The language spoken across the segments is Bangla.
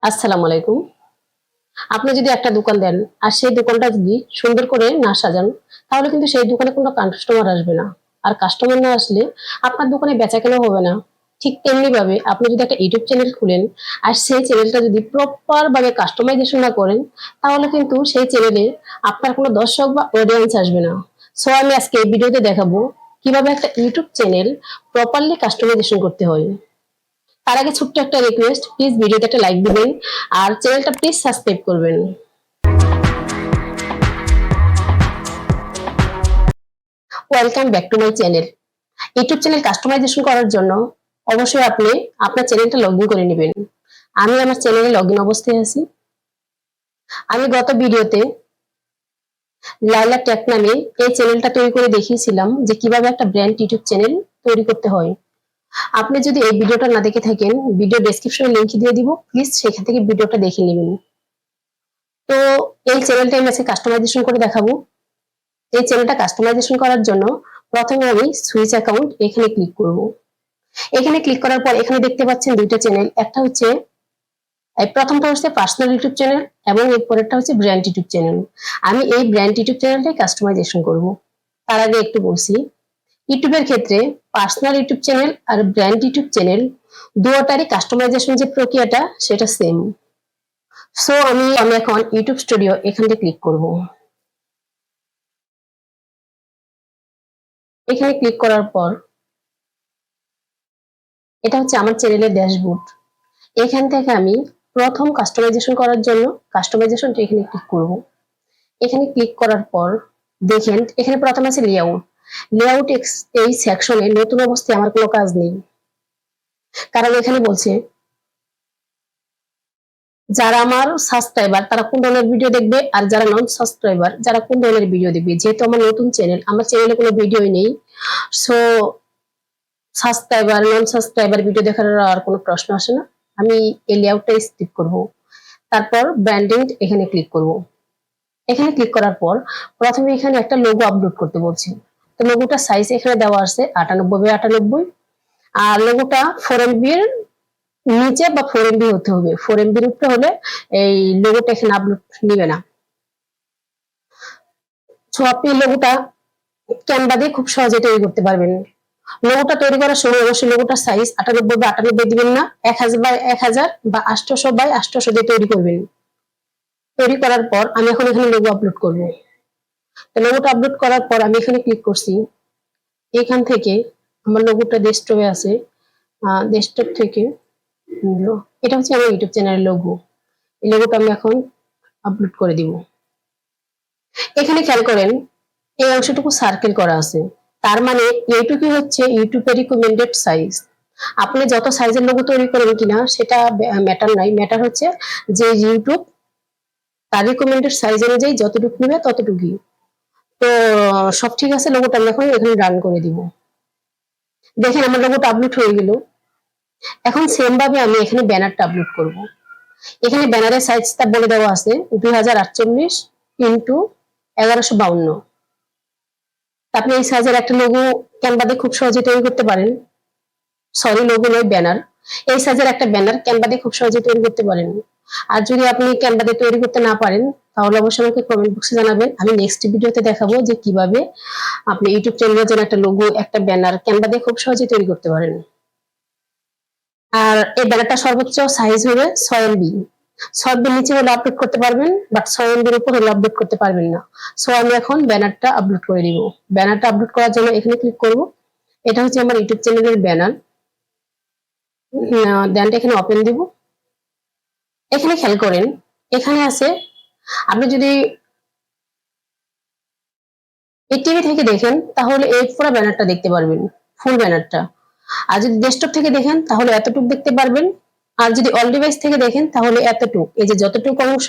আসসালামু আলাইকুম। আপনি যদি একটা দোকান দেন আর সেই দোকানটা যদি সুন্দর করে না সাজান, তাহলে কিন্তু সেই দোকানে কোনো কাস্টমার আসবে না। আর কাস্টমার না আসলে আপনার দোকানে বেচাকেনা হবে না। ঠিক তেমনি ভাবে আপনি যদি একটা ইউটিউব চ্যানেল খুলেন আর সেই চ্যানেলটা যদি প্রপার ভাবে কাস্টমাইজেশন না করেন, তাহলে কিন্তু সেই চ্যানেলে আপনার কোনো দর্শক বা অডিয়েন্স আসবে না। সো আমি আজকে এই ভিডিওতে দেখাবো কিভাবে একটা ইউটিউব চ্যানেল প্রপারলি কাস্টমাইজেশন করতে হয়। তার আগে ছোট্ট একটা রিকোয়েস্ট, প্লিজ ভিডিওতে একটা লাইক দিবেন আর চ্যানেলটা প্লিজ সাবস্ক্রাইব করবেন। Welcome back to my channel. YouTube channel customisation করার জন্য অবশ্যই আপনি আপনার চ্যানেলটা লগ ইন করে নেবেন। আমি আমার চ্যানেলে লগ ইন অবস্থায় আছি। আমি গত ভিডিওতে লাইলা টেক নামে এই চ্যানেলটা তৈরি করে দেখিয়েছিলাম যে কিভাবে একটা ব্র্যান্ড ইউটিউব চ্যানেল তৈরি করতে হয়। আপনি যদি এই ভিডিওটা না দেখে থাকেন, ভিডিও ডেসক্রিপশনে লিংক দিয়ে দিব, প্লিজ সেখান থেকে ভিডিওটা দেখে নেবেন। তো এই চ্যানেলটা আমি আজকে কাস্টমাইজেশন করে দেখাবো। এই চ্যানেলটা কাস্টমাইজেশন করার জন্য প্রথমে আমি সুইচ অ্যাকাউন্ট এখানে ক্লিক করব। এখানে ক্লিক করার পর এখানে দেখতে পাচ্ছেন দুইটা চ্যানেল, একটা হচ্ছে প্রথমটা হচ্ছে পার্সোনাল ইউটিউব চ্যানেল এবং এর পরেরটা হচ্ছে ব্র্যান্ড ইউটিউব চ্যানেল। আমি এই ব্র্যান্ড ইউটিউব চ্যানেলটাই কাস্টমাইজেশন করব। তার আগে একটু বলছি, ইউটিউবের ক্ষেত্রে পার্সোনাল ইউটিউব চ্যানেল আর ব্র্যান্ড ইউটিউব চ্যানেল দুটারই কাস্টমাইজেশন যে প্রক্রিয়াটা সেটা সেম। সো আমি এখন ইউটিউব স্টুডিও এখানে ক্লিক করব। এখানে ক্লিক করার পর এটা হচ্ছে আমার চ্যানেলের ড্যাশবোর্ড। এখান থেকে আমি প্রথম কাস্টমাইজেশন করার জন্য কাস্টমাইজেশনটা এখানে ক্লিক করব। এখানে ক্লিক করার পর দেখেন এখানে প্রথম আছে লেআউট। লেআউট এই সেকশনে নতুন অবস্থায় আমার কোনো কাজ নেই, কারণ এখানে বলছে যারা আমার সাবস্ক্রাইবার তারা কোন ধরনের ভিডিও দেখবে আর যারা নন সাবস্ক্রাইবার যারা কোন ধরনের ভিডিও দেখবে। যেহেতু আমার নতুন চ্যানেল, আমার চ্যানেলে কোনো ভিডিওই নেই, সো সাবস্ক্রাইবার নন সাবস্ক্রাইবার ভিডিও দেখার আর কোনো প্রশ্ন আসে না। আমি এই লেআউটটা স্কিপ করব। তারপর ব্র্যান্ডিং এখানে ক্লিক করব। এখানে ক্লিক করার পর প্রথমে এখানে একটা লোগো আপলোড করতে বলছি। তো লোগোটার সাইজ এখানে দেওয়া আছে 98 বাই 98, আর লোগোটা 4MB এর নিচে বা 4MB হতে হবে। 4MB এর উপরে হলে এই লোগোটা এখানে আপলোড নিবে না। সো আপনি লোগোটা ক্যানভা দিয়ে খুব সহজে তৈরি করতে পারবেন। লোগোটা তৈরি করার সময় অবশ্যই লোগোটার সাইজ 98 বাই 98 দিবেন না, 1000 বাই 1000 বা 800 বাই 800 দিয়ে তৈরি করবেন। তৈরি করার পর আমি এখন এখানে লোগো আপলোড করব। তো লোগোটা আপলোড করার পর আমি এখানে ক্লিক করছি। এখান থেকে আমার লোগোটা ডেস্কটপে আছে, ডেস্কটপ থেকে এটা হচ্ছে আমার ইউটিউব চ্যানেলের লোগো। এই লোগোটা আমি এখন আপলোড করে দিব। এখানে খেয়াল করেন এই অংশটুকু সার্কেল করা আছে, তার মানে এইটুকুই হচ্ছে ইউটিউবের রিকমেন্ডেড সাইজ। আপনি যত সাইজের লোগো তৈরি করেন কিনা সেটা ম্যাটার নাই, ম্যাটার হচ্ছে যে ইউটিউব তার রিকমেন্ডেড সাইজ অনুযায়ী যতটুকু নেবে ততটুকুই। তো সব ঠিক আছে, লোগোটা আমি এখন এখানে রান করে দিব। দেখেন আমার লোগোটা আপলোড হয়ে গেল। এখন সেম ভাবে আমি এখানে ব্যানারটা আপলোড করব। এখানে ব্যানারের সাইজটা বলে দেওয়া আছে 2048 ইন্টু 1152। আপনি এই সাইজের একটা লোগো ক্যানভাতে খুব সহজে তৈরি করতে পারেন। সরি, লোগো নয়, ব্যানার। এই সাইজের একটা ব্যানার ক্যানভাতে খুব সহজে তৈরি করতে পারেন। আর যদি আপনি ক্যানভাতে তৈরি করতে না পারেন, তাহলে অবশ্যই আমাকে কমেন্ট বক্সে জানাবেন। আমি নেক্সট ভিডিওতে দেখাবো যে কিভাবে আপনি ইউটিউব চ্যানেলের জন্য একটা লোগো, একটা ব্যানার ক্যানভাতে খুব সহজে তৈরি করতে পারেন। আর এই ব্যানারটা সর্বোচ্চ সাইজ হবে 6MB। 6MB নিচে হলে আপলোড করতে পারবেন, বাট 6MB এর উপর হলে আপলোড করতে পারবেন না। সো আমি এখন ব্যানারটা আপলোড করে দিব। ব্যানারটা আপলোড করার জন্য এখানে ক্লিক করব। এটা হচ্ছে আমার ইউটিউব চ্যানেলের ব্যানার। দেনটা এখানে ওপেন দিব। এখানে খেয়াল করেন এখানে আছে, আপনি যদি এই টিভি থেকে দেখেন তাহলে এই পুরো ব্যানারটা দেখতে পারবেন, ফুল ব্যানারটা। আর যদি ডেস্কটপ থেকে দেখেন তাহলে এতটুকু দেখতে পারবেন। আর যদি অল ডিভাইস থেকে দেখেন তাহলে এতটুকু, এই যে যতটুকু অংশ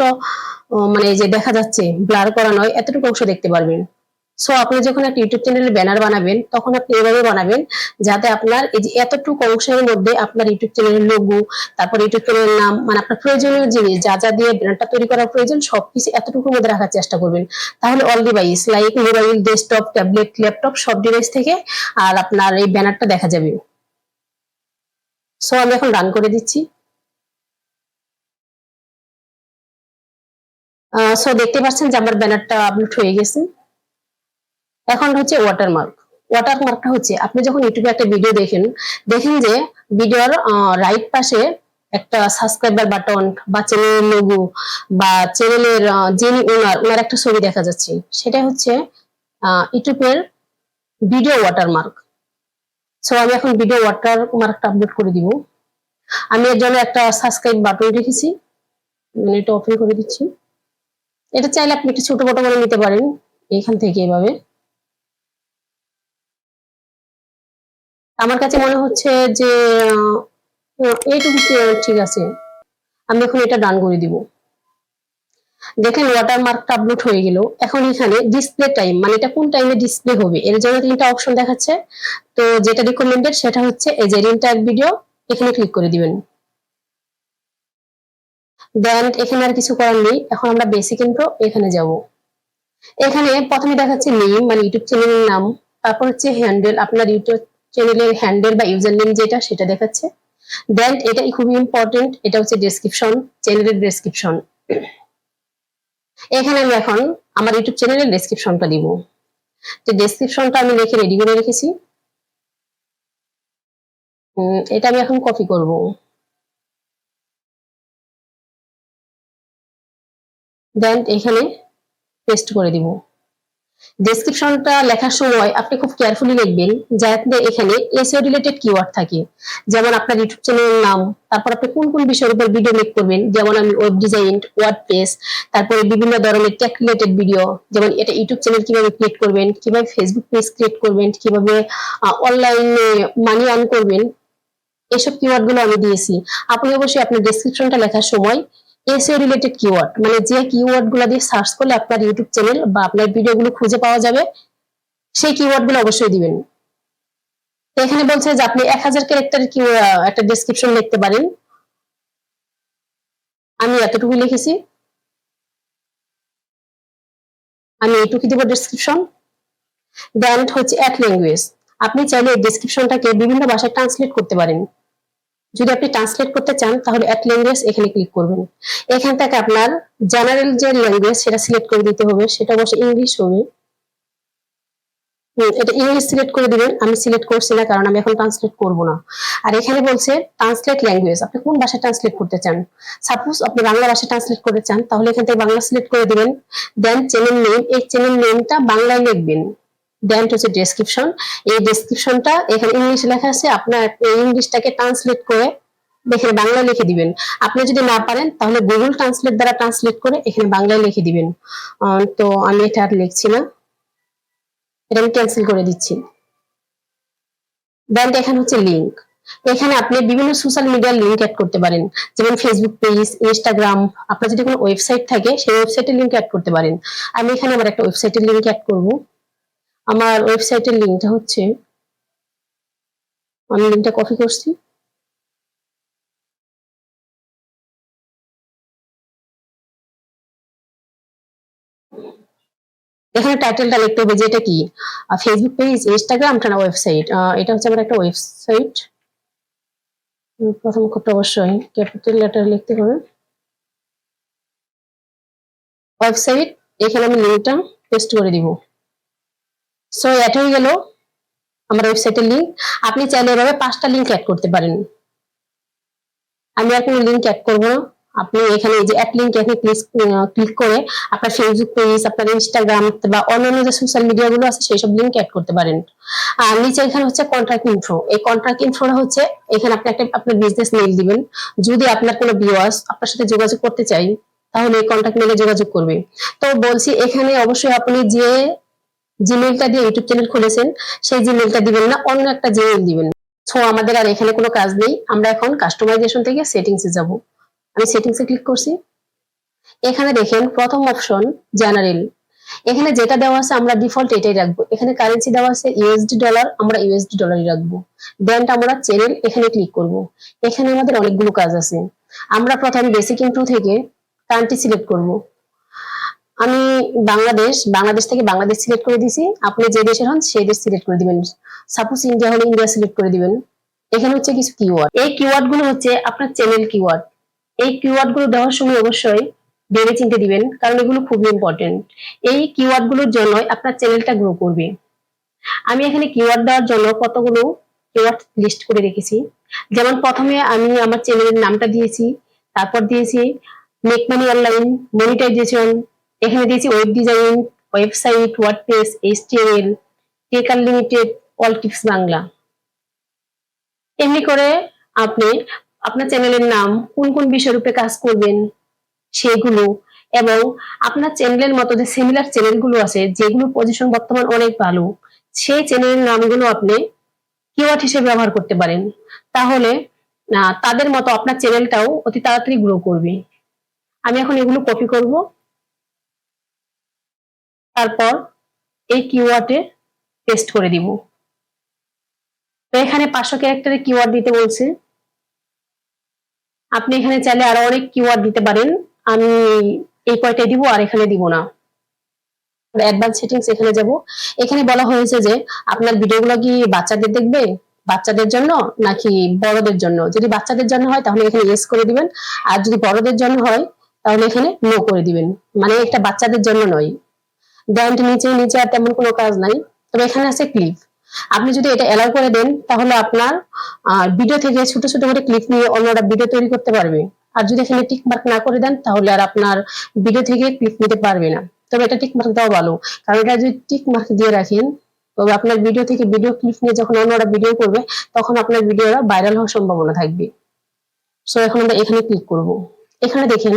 মানে এই যে দেখা যাচ্ছে ব্লার করা নয়, এতটুকু অংশ দেখতে পারবেন। সো আপনি যখন একটা ইউটিউব চ্যানেলের ব্যানার বানাবেন তখন আপনি এভাবে বানাবেন যাতে আপনার এই যে এতটুকু অংশের মধ্যে আপনার ইউটিউব চ্যানেলের লোগো, তারপর ইউটিউব চ্যানেলের নাম, মানে আপনার প্রয়োজনীয় জিনিস যা যা দিয়ে ব্যানারটা তৈরি করা প্রয়োজন সবকিছু এতটুকুর মধ্যে রাখার চেষ্টা করবেন। তাহলে all device like mobile, desktop, tablet, laptop সব ডিভাইস থেকে আর আপনার এই ব্যানারটা দেখা যাবে। সো আমি এখন রান করে দিচ্ছি। সো দেখতে পাচ্ছেন যে আমার ব্যানারটা আপলোড হয়ে গেছে। এখন হচ্ছে ওয়াটারমার্ক। ওয়াটারমার্কটা হচ্ছে আপনি যখন ইউটিউবে একটা ভিডিও দেখেন যে ভিডিওর রাইট পাশে একটা সাবস্ক্রাইবার বাটন বা চ্যানেলের লোগো বা চ্যানেলের যিনি ওনার একটা ছবি দেখা যাচ্ছে, সেটা হচ্ছে ইউটিউবের ভিডিও ওয়াটারমার্ক। সো আমি এখন ভিডিও ওয়াটারমার্কটা আপলোড করে দিব। আমি এর জন্য একটা সাবস্ক্রাইব বাটন রেখেছি, এটা ওপেন করে দিচ্ছি। এটা চাইলে আপনি একটু ছোট বড় করে নিতে পারেন এখান থেকে এভাবে। আমার কাছে মনে হচ্ছে যে এইটুকু ঠিক আছে, আমি এখন এটা ডান করে দিব। দেখেন ওয়াটারমার্কটা আপলোড হয়ে গেল। এখন এখানে ডিসপ্লে টাইম, মানে এটা কোন টাইমে ডিসপ্লে হবে এর জন্য 3টা অপশন দেখাচ্ছে। তো যেটা রিকমেন্ডেড সেটা হচ্ছে এই যে রিন্টার ভিডিও, এখানে ক্লিক করে দিবেন। দেন এখানে আর কিছু করার নেই, এখন আমরা বেসিক ইন্ট্রো এখানে যাব। এখানে প্রথমে দেখাচ্ছে নেম, মানে ইউটিউব চ্যানেলের নাম, তারপর হচ্ছে হ্যান্ডেল, আপনার ইউটিউব চ্যানেলের হ্যান্ডেল বা ইউজার নেম যেটা সেটা দেখাচ্ছে। দেন এটা খুবই ইম্পর্টেন্ট, এটা হচ্ছে ডেসক্রিপশন, চ্যানেলের ডেসক্রিপশন। এখানে আমি এখন আমার ইউটিউব চ্যানেলের ডেসক্রিপশনটা দিব। তো ডেসক্রিপশনটা আমি লিখে রেডি করে রেখেছি। এটা আমি এখন কপি করব। দেন এখানে পেস্ট করে দিব। ডেসক্রিপশনটা লেখার সময় আপনি খুব কেয়ারফুলি লিখবেন যাতে এখানে এসইও রিলেটেড কিওয়ার্ড থাকে। যেমন আপনার ইউটিউব চ্যানেলের নাম, তারপর আপনি কোন কোন বিষয়ের উপর ভিডিও মেক করবেন, যেমন আমি ওয়েব ডিজাইন, ওয়ার্ডপ্রেস, তারপরে বিভিন্ন ধরনের টেক রিলেটেড ভিডিও, যেমন এটা ইউটিউব চ্যানেল কিভাবে ক্রিয়েট করবেন, কিভাবে ফেসবুক পেজ ক্রিয়েট করবেন, কিভাবে অনলাইনে মানি আর্ন করবেন, এসব কিওয়ার্ড গুলো আমি দিয়েছি। আপনি অবশ্যই আপনার ডেসক্রিপশনটা লেখার সময় এসইও রিলেটেড কিওয়ার্ড, মানে যে কিওয়ার্ড গুলো দিয়ে সার্চ করলে আপনার ইউটিউব চ্যানেল বা আপনার ভিডিওগুলো খুঁজে পাওয়া যাবে, সেই কিওয়ার্ড গুলো অবশ্যই দিবেন। তো এখানে বলছে যে আপনি 1000 ক্যারেক্টারের কি একটা ডেসক্রিপশন লিখতে পারেন, আমি এতটুকু লিখেছি। আমি এইটুকু দিব ডেসক্রিপশন। দেন হচ্ছে অ্যাড ল্যাঙ্গুয়েজ, আপনি চাইলে এই ডেসক্রিপশনটাকে বিভিন্ন ভাষায় ট্রান্সলেট করতে পারেন। যদি আপনি ট্রান্সলেট করতে চান তাহলে অ্যাড ল্যাঙ্গুয়েজ এখানে ক্লিক করবেন। এখান থেকে আপনার জেনারেল যে ল্যাঙ্গুয়েজ সেটা সিলেক্ট করে দিতে হবে, সেটা অবশ্যই ইংলিশ হবে। এটা ইংলিশ সিলেক্ট করে দিবেন, আমি সিলেক্ট করছি না কারণ আমি এখন ট্রান্সলেট করব না। আর এখানে বলছে ট্রান্সলেট ল্যাঙ্গুয়েজ, আপনি কোন ভাষায় ট্রান্সলেট করতে চান। সাপোজ আপনি বাংলা ভাষায় ট্রান্সলেট করতে চান তাহলে এখান থেকে বাংলা সিলেক্ট করে দিবেন। দেন চ্যানেল নেম, এই চ্যানেল নেমটা বাংলায় লিখবেন। দেন হচ্ছে ডেসক্রিপশন, এই ডেসক্রিপশনটা এখানে ইংলিশে লেখা আছে, আপনার এই ইংলিশটাকে ট্রান্সলেট করে এখানে বাংলা লিখে দিবেন। আপনি যদি না পারেন তাহলে গুগল ট্রান্সলেট দ্বারা ট্রান্সলেট করে এখানে বাংলায় লিখে দিবেন। তো আমি এটা আর লিখছি না, এটা আমি ক্যান্সেল করে দিচ্ছি। দেন এখানে হচ্ছে লিঙ্ক, এখানে আপনি বিভিন্ন সোশ্যাল মিডিয়ার লিঙ্ক অ্যাড করতে পারেন, যেমন ফেসবুক পেজ, ইনস্টাগ্রাম, আপনার যদি কোনো ওয়েবসাইট থাকে সেই ওয়েবসাইটের লিঙ্ক অ্যাড করতে পারেন। আমি এখানে আমার একটা ওয়েবসাইটের লিঙ্ক অ্যাড করব। আমার ওয়েবসাইটের লিঙ্কটা হচ্ছে, আমি লিঙ্কটা কপি করছি। এখানে টাইটেলটা লিখতে হবে যে এটা কি, ফেসবুক পেজ, ইনস্টাগ্রাম না ওয়েবসাইট। এটা হচ্ছে আমার একটা ওয়েবসাইট। প্রথম অক্ষরটা অবশ্যই ক্যাপিটাল লেটার লিখতে হবে, ওয়েবসাইট। এখানে আমি লিঙ্কটা পেস্ট করে দিব। সো অ্যাড হয়ে গেল আমার ওয়েবসাইটের লিঙ্ক। আপনি চাইলে এভাবে 5টা লিঙ্ক অ্যাড করতে পারেন। আমি আর কোনো লিঙ্ক অ্যাড করবো না। আপনি এখানে এই যে অ্যাড লিঙ্ক এখানে ক্লিক করে আপনার ফেসবুক পেজ, আপনার ইনস্টাগ্রাম বা অন্যান্য যে সোশ্যাল মিডিয়া গুলো আছে সেই সব লিঙ্ক অ্যাড করতে পারেন। আর নিচে এখানে হচ্ছে কন্ট্যাক্ট ইনফো, এই কন্ট্যাক্ট ইনফোটা হচ্ছে এখানে আপনি একটা আপনার বিজনেস মেইল দিবেন। যদি আপনার কোনো ভিউয়ার্স আপনার সাথে যোগাযোগ করতে চাই তাহলে এই কন্ট্যাক্ট মেইলে যোগাযোগ করবে। তো বলছি এখানে অবশ্যই আপনি যে জিমেইলটা দিয়ে ইউটিউব চ্যানেল খুলেছেন সেই জিমেইলটা দিবেন না, অন্য একটা জিমেইল দিবেন। সো আমাদের আর এখানে কোনো কাজ নেই, আমরা এখন কাস্টমাইজেশন থেকে সেটিংসে যাব। আমি সেটিংসে ক্লিক করছি। এখানে দেখেন প্রথম অপশন জেনারেল, এখানে যেটা দেওয়া আছে আমরা ডিফল্ট এটাই রাখবো। এখানে কারেন্সি দেওয়া আছে ইউএসডি ডলার, আমরা ইউএসডি ডলারই রাখবো। দেন আমরা চ্যানেল এখানে ক্লিক করব। এখানে আমাদের অনেকগুলো কাজ আছে। আমরা প্রথম বেসিক ইন্ট্রো থেকে কান্ট্রি সিলেক্ট করব। আমি বাংলাদেশ থেকে বাংলাদেশ সিলেক্ট করে দিছি। আপনি যে দেশের হন সেই দেশ সিলেক্ট করে দিবেন। সাপোজ ইন্ডিয়া হলে ইন্ডিয়া সিলেক্ট করে দিবেন। এখানে হচ্ছে কিছু কিওয়ার্ড, এই কিওয়ার্ড গুলো হচ্ছে আপনার চ্যানেল কিওয়ার্ড। এই কিওয়ার্ড গুলো দেওয়ার সময় অবশ্যই ভেবে চিন্তে দিবেন, কারণ এগুলো খুবই ইম্পর্টেন্ট। এই কিওয়ার্ড গুলোর জন্য আপনার চ্যানেলটা গ্রো করবে। আমি এখানে কিওয়ার্ড দেওয়ার জন্য কতগুলো কিওয়ার্ড লিস্ট করে রেখেছি। যেমন প্রথমে আমি আমার চ্যানেলের নামটা দিয়েছি, তারপর দিয়েছি মেক মানি অনলাইন, মনিটাইজেশন, এখানে দিয়েছি web design, website, WordPress, HTML, take unlimited, all tips Bangla. এমনি করে আপনি আপনার চ্যানেলের নাম, কোন কোন বিষয়ের উপরে কাজ করবেন সেগুলো, এবং আপনার চ্যানেলের মতো যে সিমিলার চ্যানেলগুলো আছে যেগুলো পজিশন বর্তমান অনেক ভালো, সেই চ্যানেলের নামগুলো আপনি কিওয়ার্ড হিসেবে ব্যবহার করতে পারেন। তাহলে তাদের মতো আপনার চ্যানেলটাও অতি তাড়াতাড়ি গ্রো করবে। আমি এখন এগুলো কপি করব, তারপর এই কিওয়ার্ডে পেস্ট করে দিব। তো এখানে 500 ক্যারেক্টারের কিওয়ার্ড দিতে বলছে। আপনি এখানে চাইলে আরো অনেক কিওয়ার্ড দিতে পারেন, আমি এই কয়টাই দিব আর এখানে দিব না। অ্যাডভান্স সেটিংস এখানে যাব। এখানে বলা হয়েছে যে আপনার ভিডিওগুলো কি বাচ্চাদের দেখবে, বাচ্চাদের জন্য নাকি বড়দের জন্য। যদি বাচ্চাদের জন্য হয় তাহলে এখানে ইয়েস করে দিবেন, আর যদি বড়দের জন্য হয় তাহলে এখানে নো করে দিবেন, মানে এটা বাচ্চাদের জন্য নয়। দেন নিচে নিচে আর তেমন কোনো কাজ নাই, তবে এখানে আছে ক্লিপ। আপনি যদি এটা এলাও করে দেন তাহলে আপনার ভিডিও থেকে ছোট ছোট করে ক্লিপ নিয়ে অন্যরা ভিডিও তৈরি করতে পারবে। আর যদি এখানে টিক মার্ক না করে দেন তাহলে আর আপনার ভিডিও থেকে ক্লিপ নিতে পারবে না। তবে এটা টিক মার্ক দেওয়া ভালো, কারণ এটা যদি টিক মার্ক দিয়ে রাখেন তবে আপনার ভিডিও থেকে ভিডিও ক্লিপ নিয়ে যখন অন্যরা ভিডিও করবে তখন আপনার ভিডিওটা ভাইরাল হওয়ার সম্ভাবনা থাকবে। সো এখন আমরা এখানে ক্লিক করব। এখানে দেখেন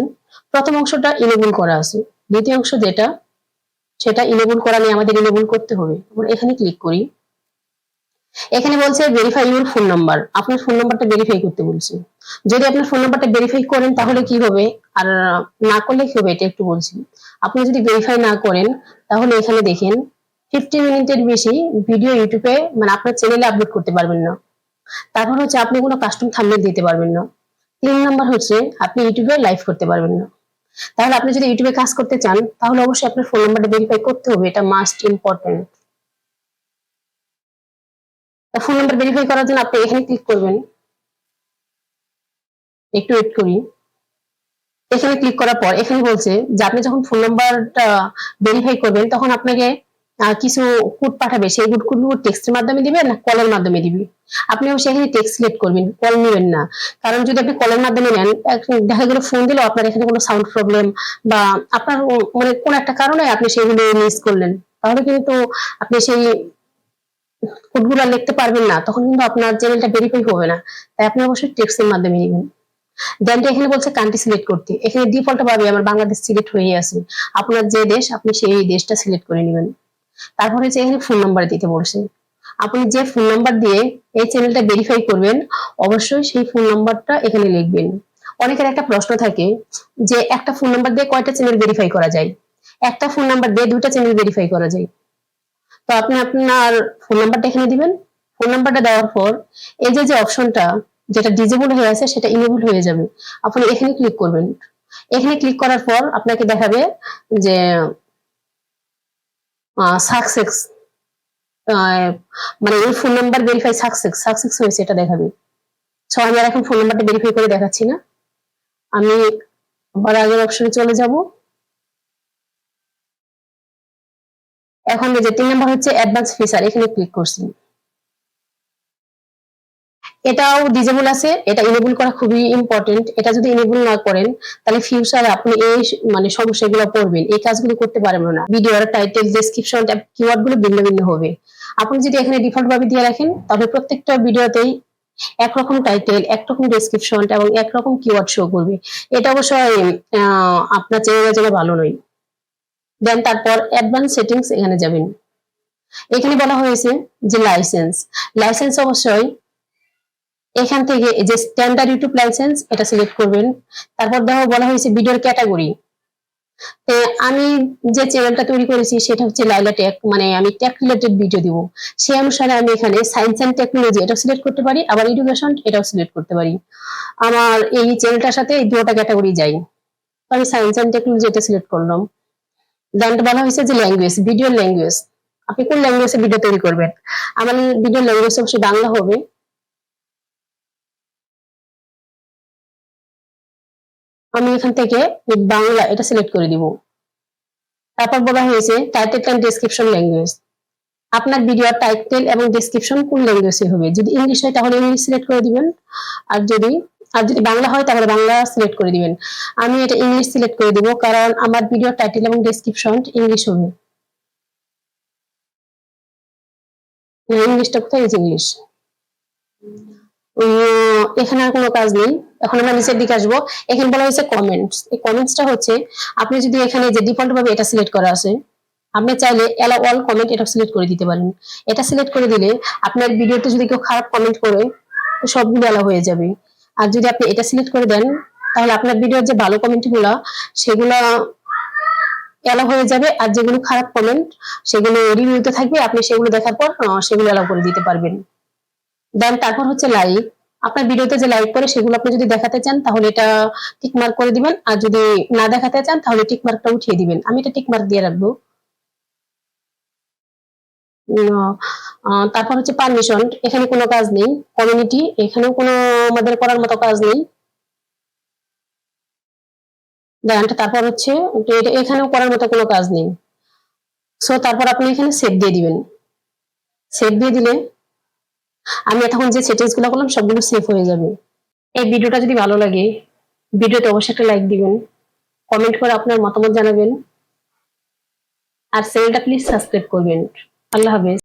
প্রথম অংশটা ইনেবল করা আছে, দ্বিতীয় অংশ যেটা সেটা ইনেবল করা নিয়ে আমাদের ইনেবল করতে হবে। আমরা এখানে ক্লিক করি। এখানে বলছে ভেরিফাই ইউর ফোন নাম্বার, আপনার ফোন নাম্বারটা ভেরিফাই করতে বলছে। যদি আপনার ফোন নাম্বারটা ভেরিফাই করেন তাহলে কি হবে, আর না করলে কি হবে এটা একটু বলছি। আপনি যদি ভেরিফাই না করেন তাহলে এখানে দেখেন 50 মিনিটের বেশি ভিডিও ইউটিউবে মানে আপনার চ্যানেলে আপলোড করতে পারবেন না। তারপর হচ্ছে আপনি কোনো কাস্টম থাম্বনেল দিতে পারবেন না। 3 নাম্বার হচ্ছে আপনি ইউটিউবে লাইভ করতে পারবেন না। তাহলে আপনি যদি ইউটিউবে কাজ করতে চান তাহলে অবশ্যই আপনার ফোন নাম্বারটা ভেরিফাই করতে হবে, এটা must important. Phone number verify করার জন্য আপনি এখানে ক্লিক করবেন। একটু ওয়েট করি। এখানে ক্লিক করার পর এখানে বলছে যে আপনি যখন ফোন নাম্বারটা ভেরিফাই করবেন তখন আপনাকে কিছু কোড পাঠাবে, সেই কোডগুলো টেক্সটের মাধ্যমে দিবে না কলের মাধ্যমে দিবে। আপনি অবশ্যই এখানে টেক্সট সিলেক্ট করবেন, কল নেবেন না। কারণ যদি আপনি কলের মাধ্যমে নেন দেখা গেল ফোন দিলেও আপনার এখানে কোনো সাউন্ড প্রবলেম বা আপনার মানে কোন একটা কারণে আপনি সেগুলো মিস করলেন, তাহলে কিন্তু আপনি সেই কোডগুলো লিখতে পারবেন না, তখন কিন্তু আপনার চ্যানেলটা ভেরিফাই হবে না। তাই আপনি অবশ্যই টেক্সটের মাধ্যমে নেবেন। দেন এখানে বলছে কান্ট্রি সিলেক্ট করতে, এখানে ডিফল্ট ভাবে আমার বাংলাদেশ সিলেক্ট হয়ে আছে। আপনার যে দেশ আপনি সেই দেশটা সিলেক্ট করে নেবেন। তারপরে যে এখানে ফোন নাম্বার দিতে বলছে, আপনি যে ফোন নাম্বার দিয়ে এই চ্যানেলটা ভেরিফাই করবেন অবশ্যই সেই ফোন নাম্বারটা এখানে লিখবেন। অনেকের একটা প্রশ্ন থাকে যে একটা ফোন নাম্বার দিয়ে কয়টা চ্যানেল ভেরিফাই করা যায়, একটা ফোন নাম্বার দিয়ে দুইটা চ্যানেল ভেরিফাই করা যায়। তো আপনি আপনার ফোন নাম্বারটা এখানে দিবেন। ফোন নাম্বারটা দেওয়ার পর এই যে যে অপশনটা যেটা ডিজেবল হয়ে আছে সেটা ইনেবল হয়ে যাবে। আপনি এখানে ক্লিক করবেন। এখানে ক্লিক করার পর আপনাকে দেখাবে যে সাকসেস, মানে এই ফোন নাম্বার ভেরিফাই সাকসেস হয়েছে এটা দেখাবে। সো আমি আর এখন ফোন নাম্বারটা ভেরিফাই করে দেখাচ্ছি না, আমি আবার আগের অপশনে চলে যাব। এখন যে 3 নাম্বার হচ্ছে অ্যাডভান্স ফিচার, এখানে ক্লিক করছি। এটাও ডিজেবল আছে, এটা ইনেবল করা খুবই ইম্পর্টেন্ট। এটা যদি ইনেবল না করেন তাহলে ফিউচারে আপনি এই মানে সমস্যাগুলো পড়বেন, এই কাজগুলো করতে পারবেন না। ভিডিওর টাইটেল, ডেসক্রিপশন, কিওয়ার্ড গুলো ভিন্ন ভিন্ন হবে। আপনি যদি এখানে ডিফল্ট ভাবে দিয়ে রাখেন তাহলে প্রত্যেকটা ভিডিওতেই একরকম টাইটেল, একরকম ডেসক্রিপশন এবং একরকম কিওয়ার্ড শো করবে। এটা অবশ্যই আপনার চ্যানেলের জন্য ভালো নয়। দেন তারপর অ্যাডভান্স সেটিংস এখানে যাবেন। এখানে বলা হয়েছে যে লাইসেন্স, লাইসেন্স অবশ্যই এখান থেকে এই যে স্ট্যান্ডার্ড ইউটিউব লাইসেন্স এটা সিলেক্ট করবেন। তারপর দেখো বলা হয়েছে ভিডিওর ক্যাটাগরি। আমি যে চ্যানেলটা তৈরি করেছি সেটা হচ্ছে লাইলা টেক, মানে আমি টেক রিলেটেড ভিডিও দিব। সেই অনুসারে আমি এখানে সায়েন্স এন্ড টেকনোলজি এটা সিলেক্ট করতে পারি, আবার এডুকেশন এটাও সিলেক্ট করতে পারি। আমার এই চ্যানেলটার সাথে এই দুটো ক্যাটাগরি যাই। আমি সায়েন্স এন্ড টেকনোলজি এটা সিলেক্ট করলাম। দেন বলা হয়েছে যে ল্যাঙ্গুয়েজ, ভিডিও ল্যাঙ্গুয়েজ, আপনি কোন ল্যাঙ্গুয়েজে ভিডিও তৈরি করবেন। আমার ভিডিও ল্যাঙ্গুয়েজ অবশ্যই বাংলা হবে। আমি এখান থেকে বাংলা এটা সিলেক্ট করে দিব। তারপর বলা হয়েছে টাইটেল এন্ড ডেসক্রিপশন ল্যাঙ্গুয়েজ। আপনার ভিডিওর টাইটেল এবং ডেসক্রিপশন কোন ল্যাঙ্গুয়েজে হবে। যদি ইংলিশ হয় তাহলে ইংলিশ সিলেক্ট করে দিবেন, আর যদি বাংলা হয় তাহলে বাংলা সিলেক্ট করে দিবেন। আমি এটা ইংলিশ সিলেক্ট করে দিব, কারণ আমার ভিডিওর টাইটেল এবং ডেসক্রিপশন ইংলিশ হবে। ইংলিশটা কোথায়? ইংলিশ। এখানে আর কোনো কাজ নেই। এখন আমরা নিচের দিকে আসবো। এখানে বলা হয়েছে কমেন্টস। এই কমেন্টসটা হচ্ছে, আপনি যদি এখানে যে ডিফল্ট ভাবে এটা সিলেক্ট করা আছে, আপনি চাইলে অ্যালাউ অল কমেন্ট এটা সিলেক্ট করে দিতে পারেন। এটা সিলেক্ট করে দিলে আপনার ভিডিওতে যদি কেউ খারাপ কমেন্ট করে, তো সবগুলো অ্যালাউ হয়ে যাবে। আর যদি আপনি এটা সিলেক্ট করে দেন, তাহলে আপনার ভিডিওর যে ভালো কমেন্ট গুলা, সেগুলা অ্যালাউ হয়ে যাবে, আর যেগুলো খারাপ কমেন্ট সেগুলো রিভিউতে থাকবে, আপনি সেগুলো দেখার পর সেগুলো অ্যালাউ করে দিতে পারবেন। দেন তারপর হচ্ছে লাইক। আপনার ভিডিওতে যে লাইক করে সেগুলো আপনি যদি দেখাতে চান তাহলে এটা টিক মার্ক করে দিবেন, আর যদি না দেখাতে চান তাহলে টিক মার্কটা উঠিয়ে দিবেন। আমি এটা টিক মার্ক দিয়ে রাখবো। তারপর হচ্ছে পারমিশন। এখানে কোনো কাজ নেই। কমিউনিটি, এখানেও কোনো আমাদের করার মতো কাজ নেই। দেন তারপর হচ্ছে এখানেও করার মতো কোনো কাজ নেই। সো তারপর আপনি এখানে সেভ দিয়ে দিবেন। সেভ দিয়ে দিলে আমি এতক্ষণ যে সেটিংস গুলো করলাম সবগুলো সেভ হয়ে যাবে। এই ভিডিওটা যদি ভালো লাগে, ভিডিওতে অবশ্যই একটা লাইক দিবেন, কমেন্ট করে আপনার মতামত জানাবেন, আর চ্যানেলটা প্লিজ সাবস্ক্রাইব করবেন। আল্লাহ হাফেজ।